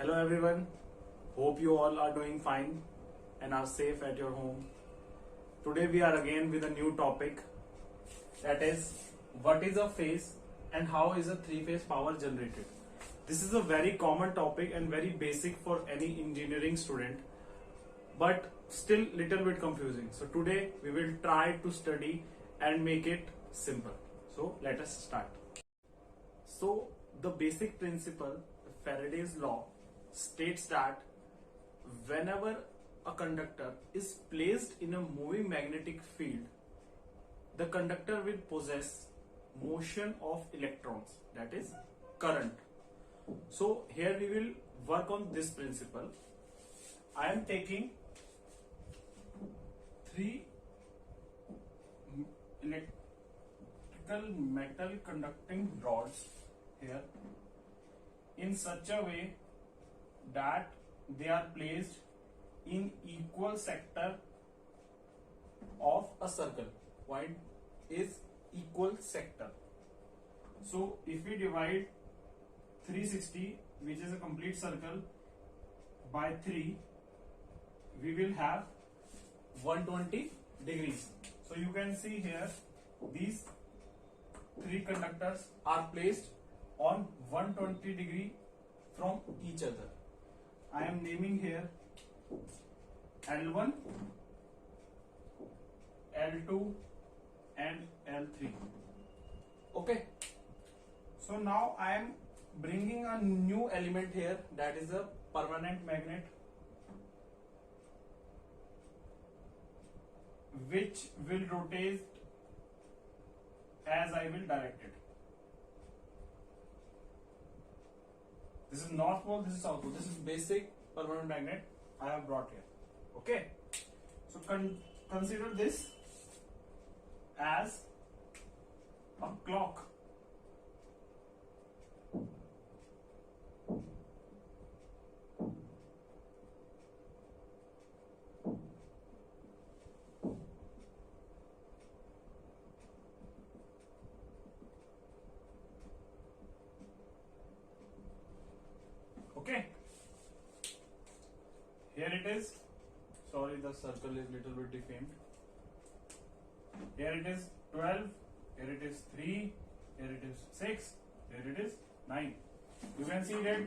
Hello everyone, hope you all are doing fine and are safe at your home. Today we are again with a new topic, that is what is a phase and how is a three-phase power generated. This is a very common topic and very basic for any engineering student, but still little bit confusing. So today we will try to study and make it simple. So let us start. So the basic principle, Faraday's law, states that whenever a conductor is placed in a moving magnetic field, the conductor will possess motion of electrons, that is current. So here we will work on this principle. I am taking three electrical metal conducting rods here in such a way that they are placed in equal sector of a circle. Point is equal sector. So if we divide 360, which is a complete circle, by 3, we will have 120 degrees. So you can see here these three conductors are placed on 120 degree from each other. I am naming here L1, L2 and L3. Okay. So now I am bringing a new element here, that is a permanent magnet, which will rotate as I will direct it. This is north pole, this is south pole. This is basic permanent magnet I have brought here. Okay. So consider this as a clock. Okay, here it is. Sorry, the circle is little bit defamed. Here it is 12, here it is 3, here it is 6, here it is 9. You can see that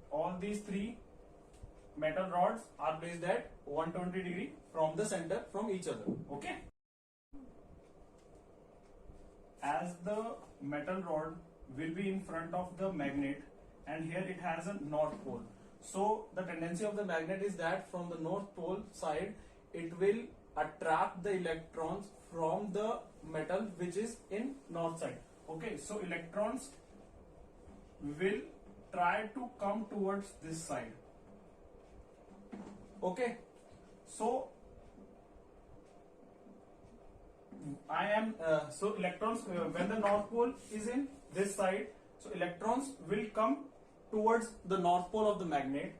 all these three metal rods are placed at 120 degree from the center from each other. Okay. As the metal rod will be in front of the magnet, and here it has a north pole. So the tendency of the magnet is that from the north pole side, it will attract the electrons from the metal which is in north side. Okay, so electrons will try to come towards this side. Okay, so so electrons, when the north pole is in this side, so electrons will come towards the north pole of the magnet.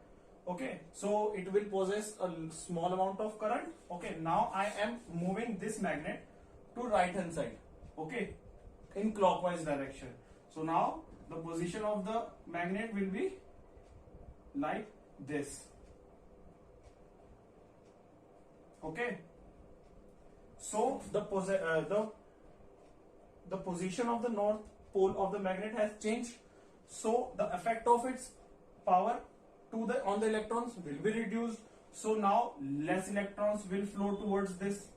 Okay, so it will possess a small amount of current. Okay, now I am moving this magnet to right hand side, okay, in clockwise direction. So now the position of the magnet will be like this. Okay, so the position of the north pole of the magnet has changed. So the effect of its power on the electrons will be reduced. So now less electrons will flow towards this.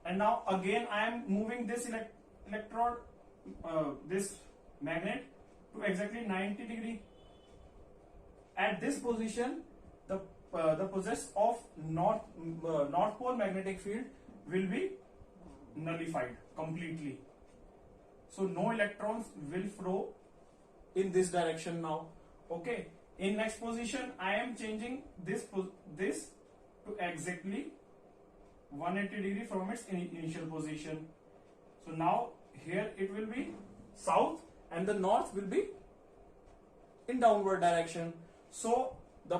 And now again I am moving this this magnet to exactly 90 degree. At this position, the possess of north pole magnetic field will be nullified completely. So no electrons will flow in this direction now. Okay, in next position I am changing this to exactly 180 degree from its initial position. So now here it will be south and the north will be in downward direction. So the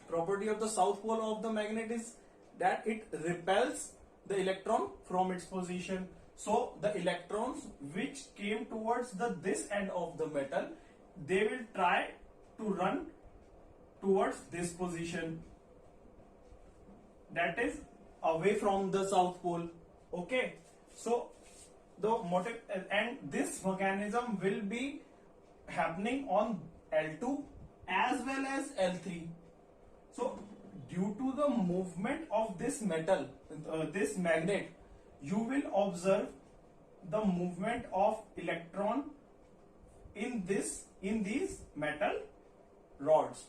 property of the south pole of the magnet is that it repels the electron from its position. So the electrons which came towards this end of the metal, they will try to run towards this position, that is away from the south pole. Okay, so the motive, and this mechanism will be happening on L2 as well as L3. So due to the movement of this metal, this magnet, you will observe the movement of electron in these metal rods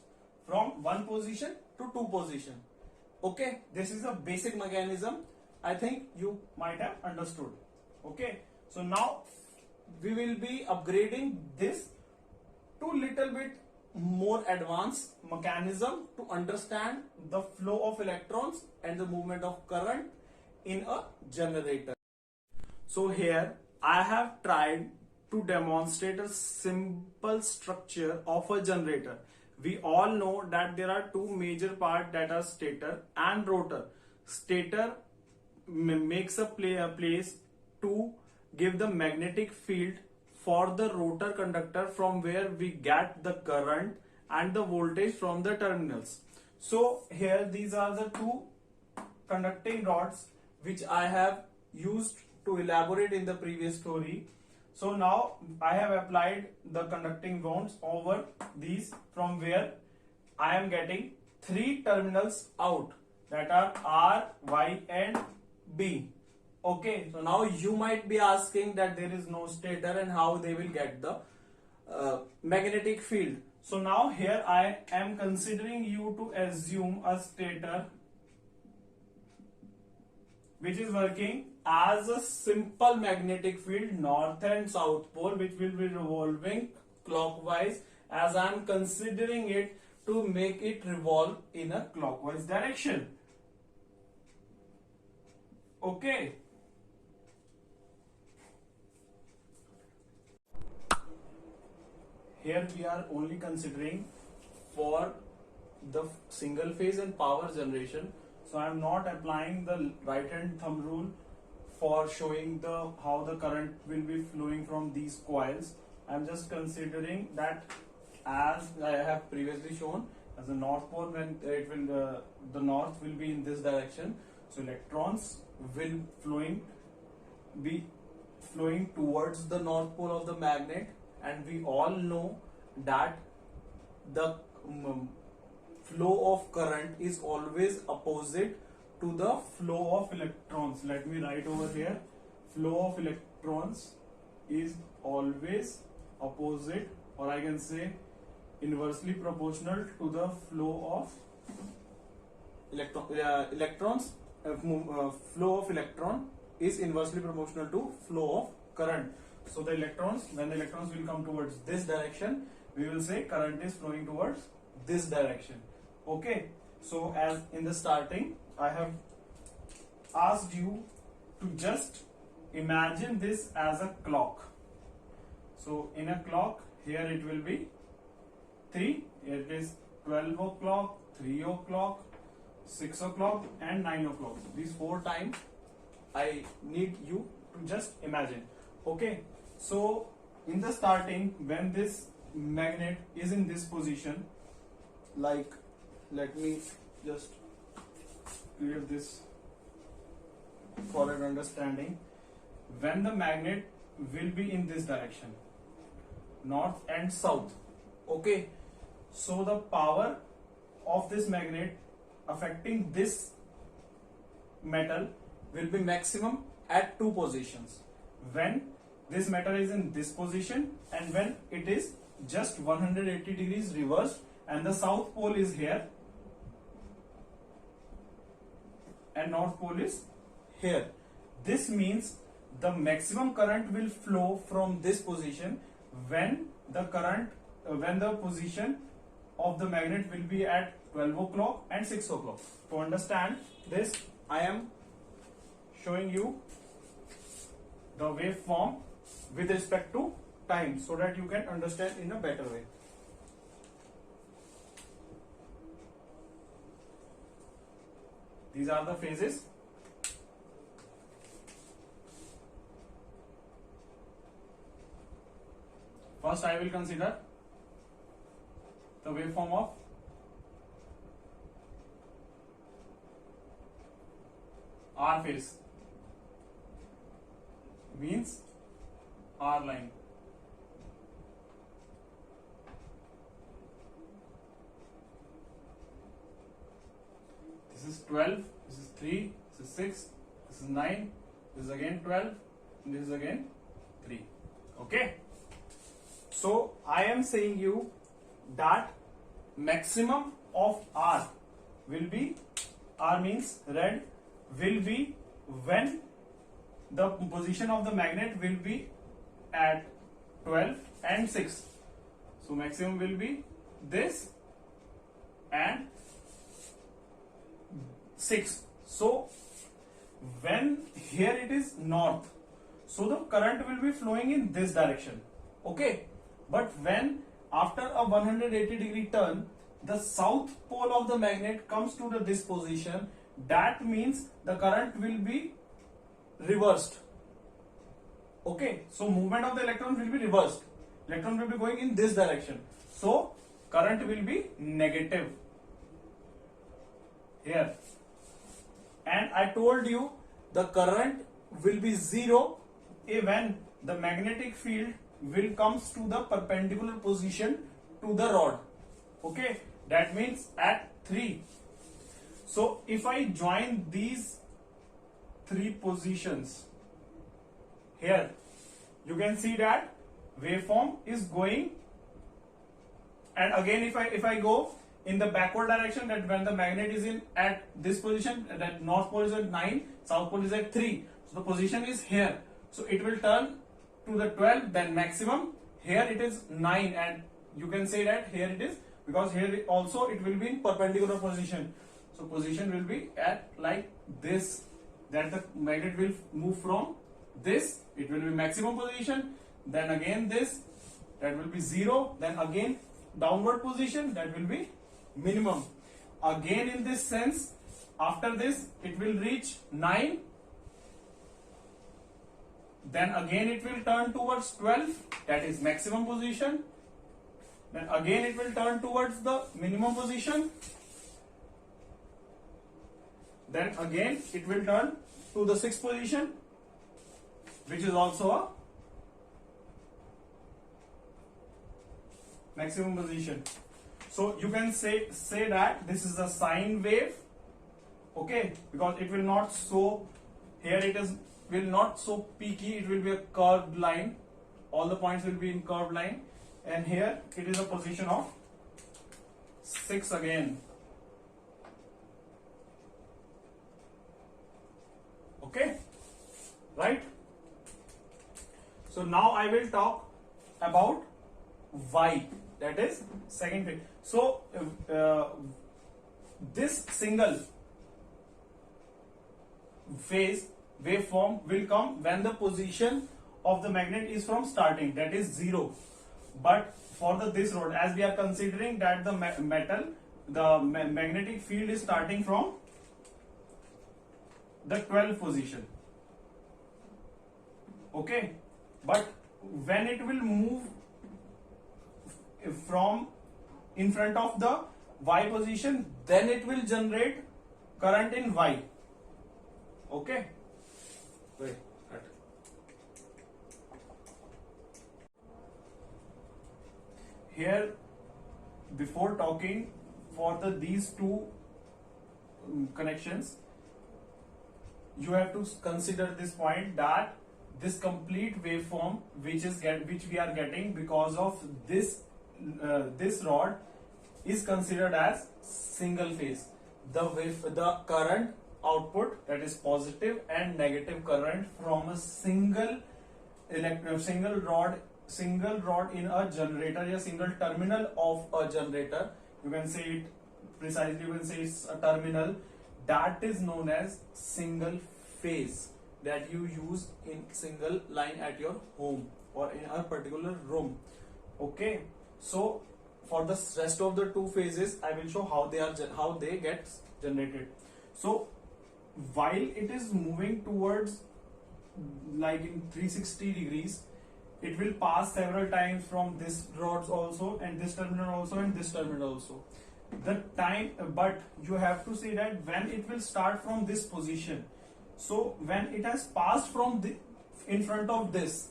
from one position to two position. Okay, this is a basic mechanism. I think you might have understood. Okay, so now we will be upgrading this to little bit more advanced mechanism to understand the flow of electrons and the movement of current in a generator. So here I have tried to demonstrate a simple structure of a generator. We all know that there are two major parts, that are stator and rotor. Stator makes a place to give the magnetic field for the rotor conductor, from where we get the current and the voltage from the terminals. So here these are the two conducting rods which I have used to elaborate in the previous story. So now I have applied the conducting bonds over these, from where I am getting three terminals out, that are R, Y and B. Okay, so now you might be asking that there is no stator and how they will get the magnetic field. So now here I am considering you to assume a stator which is working as a simple magnetic field, north and south pole, which will be revolving clockwise, as I am considering it to make it revolve in a clockwise direction. Okay. Here we are only considering for the single phase and power generation. So I am not applying the right hand thumb rule for showing the how the current will be flowing from these coils. I am just considering that, as I have previously shown, as the north pole, when it will the north will be in this direction, so electrons will be flowing towards the north pole of the magnet, and we all know that the flow of current is always opposite to the flow of electrons. Let me write over here, flow of electrons is always opposite, or I can say inversely proportional to the flow of electrons. Flow of electron is inversely proportional to flow of current. So the electrons, when the electrons will come towards this direction, we will say current is flowing towards this direction. Okay, so as in the starting I have asked you to just imagine this as a clock. So in a clock, here it will be 3, it is 12 o'clock, 3 o'clock, 6 o'clock and 9 o'clock. These 4 times I need you to just imagine. Okay, so in the starting, when this magnet is in this position, like, let me just clear this for an understanding. When the magnet will be in this direction, north and south, okay, so the power of this magnet affecting this metal will be maximum at 2 positions, when this metal is in this position and when it is just 180 degrees reversed and the south pole is here and north pole is here. This means the maximum current will flow from this position when the position of the magnet will be at 12 o'clock and 6 o'clock. To understand this, I am showing you the waveform with respect to time, so that you can understand in a better way. These are the phases. First I will consider the waveform of R phase means R line. This is 12, this is 3, this is 6, this is 9, this is again 12, and this is again 3. Okay. So I am saying you that maximum of R will be, R means red, will be when the position of the magnet will be at 12 and 6. So maximum will be this and 6. So when here it is north, so the current will be flowing in this direction. Okay. But when after a 180-degree turn, the south pole of the magnet comes to this position, that means the current will be reversed. Okay, so movement of the electron will be reversed. Electron will be going in this direction. So current will be negative here. And I told you the current will be zero when the magnetic field will comes to the perpendicular position to the rod. Okay, that means at 3. So if I join these 3 positions here, you can see that waveform is going, and again if I go in the backward direction, that when the magnet is in at this position, that north pole is at 9, south pole is at 3, so the position is here, so it will turn to the 12, then maximum. Here it is 9, and you can say that here it is, because here also it will be in perpendicular position. So position will be at like this, that the magnet will move from this, it will be maximum position, then again this, that will be 0, then again downward position, that will be minimum. Again in this sense, after this it will reach 9, then again it will turn towards 12, that is maximum position, then again it will turn towards the minimum position, then again it will turn to the 6th position, which is also a maximum position. So you can say that this is a sine wave, okay, because it will not so, here it is will not so peaky, it will be a curved line, all the points will be in curved line, and here it is a position of 6 again. Okay, right? So now I will talk about Y, that is second phase. So this single phase waveform will come when the position of the magnet is from starting, that is 0. But for this rod, as we are considering that the magnetic field is starting from the 12th position. Okay, but when it will move from in front of the Y position, then it will generate current in Y. Okay. Wait. Here, before talking for these two connections, you have to consider this point, that this complete waveform which we are getting because of this rod is considered as single phase. The current output, that is positive and negative current from a single rod in a generator, a single terminal of a generator, you can say it precisely, you can say it's a terminal, that is known as single phase, that you use in single line at your home or in a particular room. Okay, so for the rest of the two phases I will show how they get generated. So while it is moving towards like in 360 degrees, it will pass several times from this rods also, and this terminal also, and this terminal also. The time, but you have to see that when it will start from this position. So when it has passed from the in front of this,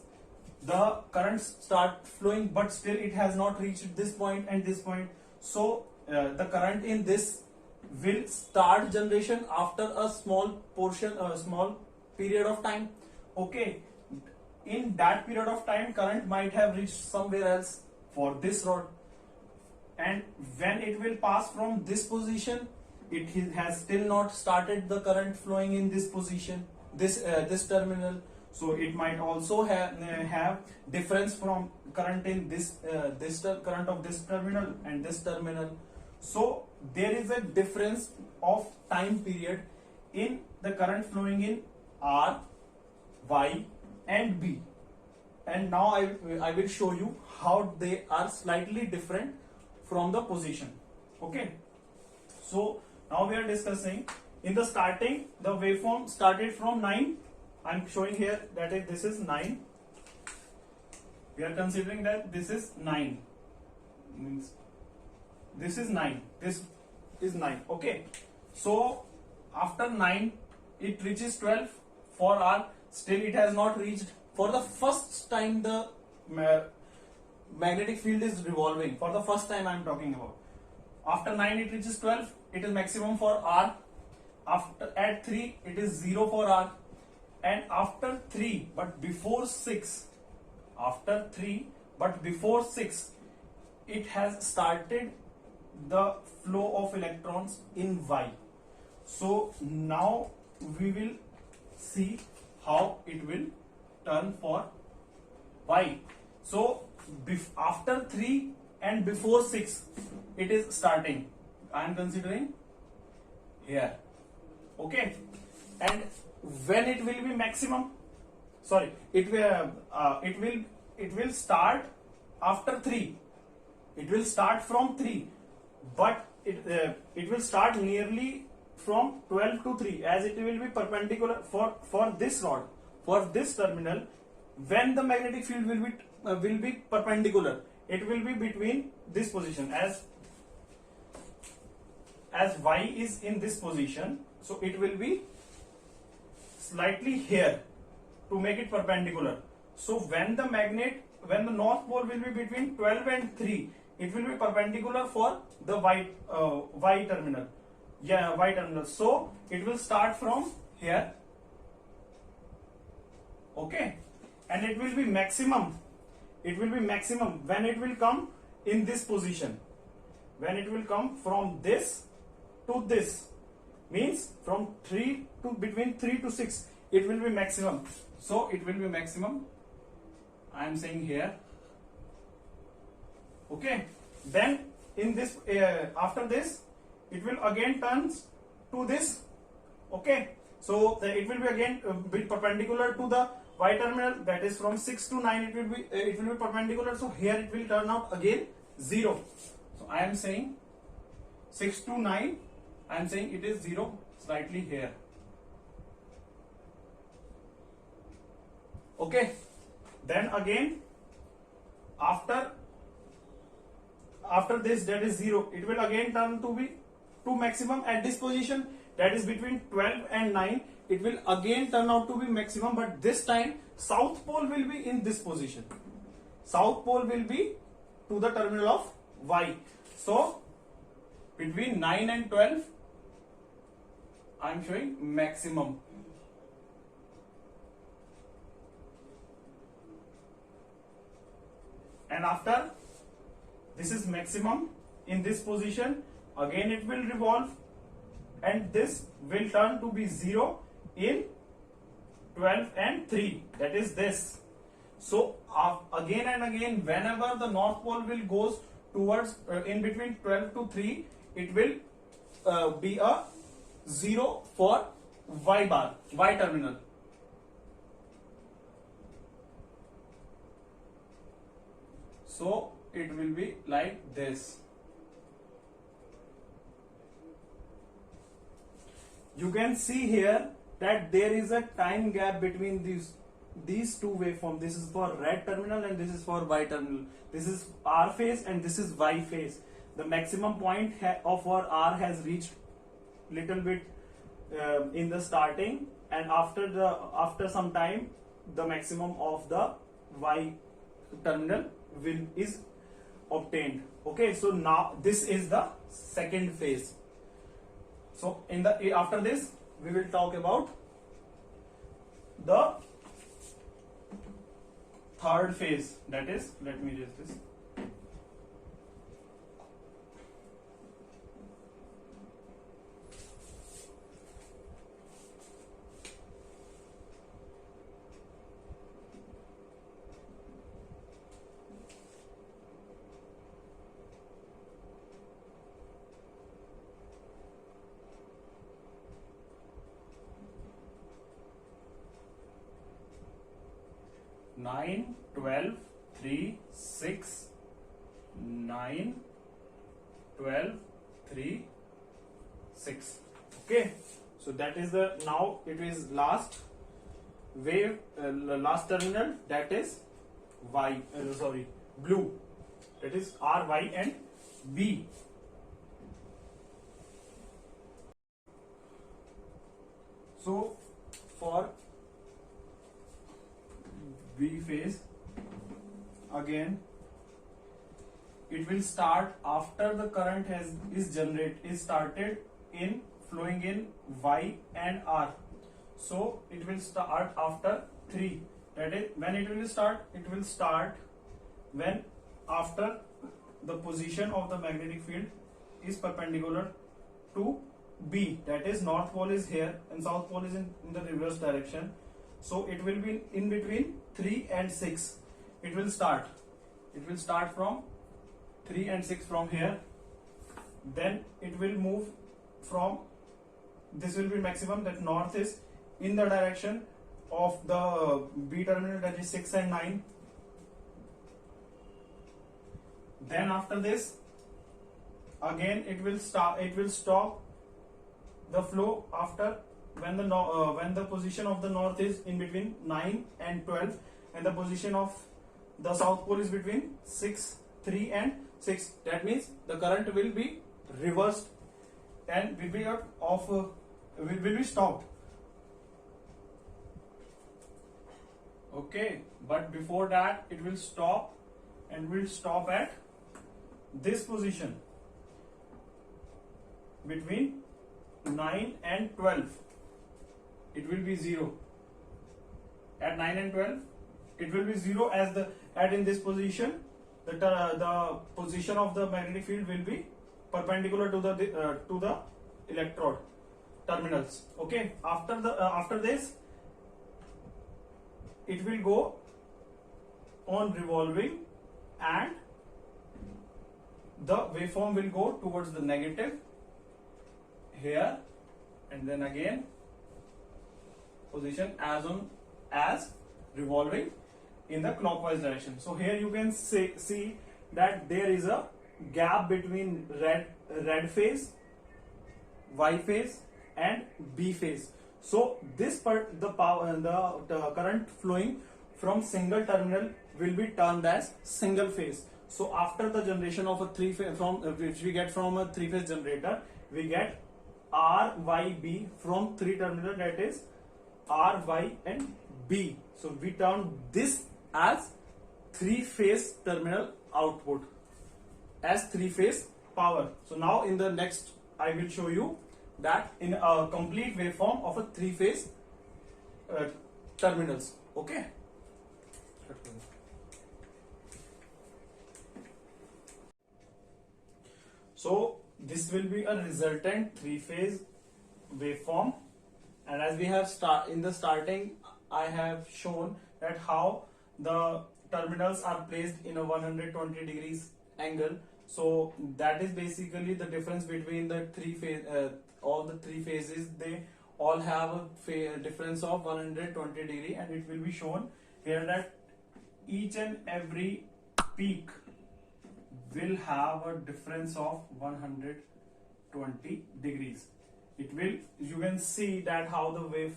the currents start flowing, but still it has not reached this point and this point. So the current in this will start generation after a small portion, a small period of time. Okay, in that period of time, current might have reached somewhere else for this rod, and when it will pass from this position, it has still not started the current flowing in this position, this terminal. So it might also have difference from current in this current of this terminal and this terminal. So there is a difference of time period in the current flowing in R, Y and B. And now I will show you how they are slightly different from the position. Okay, so now we are discussing in the starting, the waveform started from 9. I'm showing here that this is 9. We are considering that this is 9. Means this is 9. This is 9. Okay. So after 9, it reaches 12 for R. Still, it has not reached. For the first time, the magnetic field is revolving. For the first time, I am talking about. After 9, it reaches 12. It is maximum for R. After at 3, it is 0 for R. And after 3 but before 6, after 3 but before 6, it has started the flow of electrons in Y. So now we will see how it will turn for Y. So after 3 and before 6, it is starting. I am considering here. Okay, and when it will be maximum, sorry, it will start after 3. It will start from 3, but it will start nearly from 12 to 3, as it will be perpendicular for this rod, for this terminal. When the magnetic field will be perpendicular, it will be between this position, as Y is in this position, so it will be slightly here to make it perpendicular. So when the north pole will be between 12 and 3, it will be perpendicular for the Y terminal. Yeah, Y terminal. So it will start from here. Okay, and it will be maximum. It will be maximum when it will come in this position. When it will come from this to this, means from 3 to between 3 to 6, it will be maximum. So it will be maximum, I am saying here. Okay, then in this after this, it will again turns to this. Okay, so it will be again be perpendicular to the Y terminal, that is from 6 to 9, it will be perpendicular. So here it will turn out again 0. So I am saying 6 to 9, I am saying it is 0 slightly here. Okay, then again after this, that is 0, it will again turn to be to maximum at this position, that is between 12 and 9. It will again turn out to be maximum, but this time south pole will be in this position. South pole will be to the terminal of Y. So between 9 and 12, I am showing maximum. And after this is maximum in this position, again it will revolve, and this will turn to be 0 in 12 and 3, that is this. So again and again, whenever the north pole will goes towards in between 12 to 3, it will be a 0 for Y bar, Y terminal. So it will be like this. You can see here that there is a time gap between these these two waveform. This is for red terminal and this is for Y terminal. This is R phase and this is Y phase. The maximum point of our R has reached little bit in the starting, and after some time the maximum of the Y terminal is obtained. Okay, so now this is the second phase. So after this we will talk about the third phase, that is, let me erase this. Nine, 12, 3, 6, 9, 12, 3, 6. Okay, so that is the, now it is last wave, last terminal, that is Y, blue, that is R, Y and B. So for B phase, again it will start after the current is started in flowing in Y and R. So it will start after 3. That is, when it will start when after the position of the magnetic field is perpendicular to B. That is, north pole is here and south pole is in the reverse direction. So it will be in between 3 and 6. It will start from 3 and 6 from here. Then it will move from, this will be maximum, that north is in the direction of the B terminal, that is 6 and 9. Then after this, again it will stop the flow after when the position of the north is in between 9 and 12, and the position of the south pole is between 6, 3 and 6. That means the current will be reversed and will be stopped. Okay, but before that it will stop and will stop at this position between 9 and 12. It will be 0 at 9 and 12. It will be 0 as in this position the position of the magnetic field will be perpendicular to the electrode terminals. Okay, after this it will go on revolving and the waveform will go towards the negative here, and then again position as revolving in the clockwise direction. So here you can see that there is a gap between red phase, Y phase and B phase. So this part, the current flowing from single terminal will be termed as single phase. So after the generation of a three phase which we get from a three phase generator, we get R, Y, B from three terminal, that is R, Y and B. So we term this as three phase terminal output, as three phase power. So now in the next I will show you that in a complete waveform of a three phase terminals. Okay. So this will be a resultant three phase waveform, and as we have in the starting I have shown that how the terminals are placed in a 120 degrees angle. So that is basically the difference between the three phase, all the three phases, they all have a difference of 120 degree, and it will be shown here that each and every peak will have a difference of 120 degrees. It will, you can see that how the wave,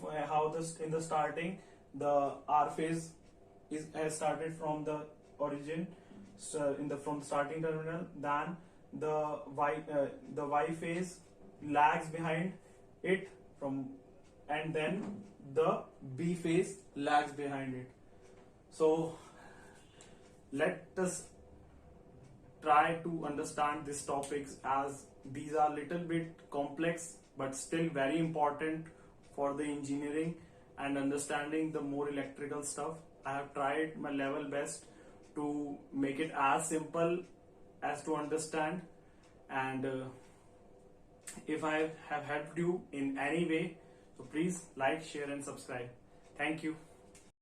in the starting the R phase has started from the origin, so from the starting terminal. Then the Y phase lags behind it from, and then the B phase lags behind it. So let us try to understand these topics, as these are little bit complex but still very important for the engineering and understanding the more electrical stuff. I have tried my level best to make it as simple as to understand, and if I have helped you in any way, so please like, share and subscribe. Thank you.